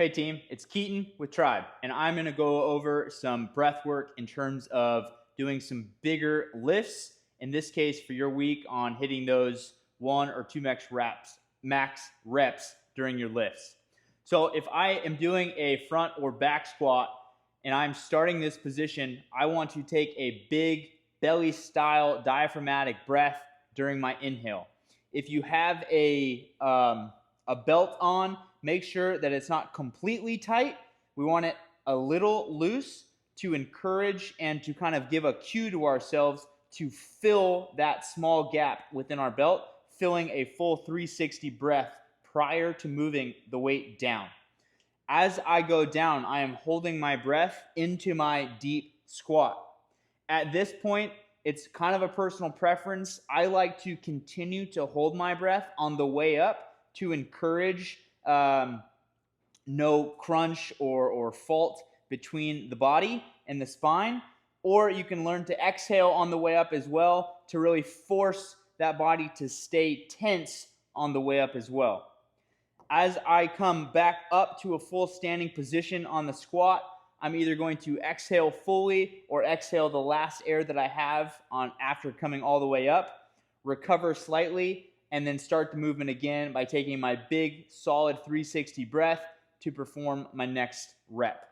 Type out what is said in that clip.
Hey team, it's Keaton with Tribe, and I'm going to go over some breath work in terms of doing some bigger lifts. In this case, for your week on hitting those 1 or 2 max reps during your lifts. So if I am doing a front or back squat and I'm starting this position, I want to take a big belly style diaphragmatic breath during my inhale. If you have a belt on, make sure that it's not completely tight. We want it a little loose to encourage and to kind of give a cue to ourselves to fill that small gap within our belt, filling a full 360 breath prior to moving the weight down. As I go down, I am holding my breath into my deep squat. At this point, it's kind of a personal preference. I like to continue to hold my breath on the way up to encourage no crunch or fault between the body and the spine. Or you can learn to exhale on the way up as well to really force that body to stay tense on the way up as well. As I come back up to a full standing position on the squat, I'm either going to exhale fully or exhale the last air that I have on after coming all the way up, recover slightly, and then start the movement again by taking my big, solid 360 breath to perform my next rep.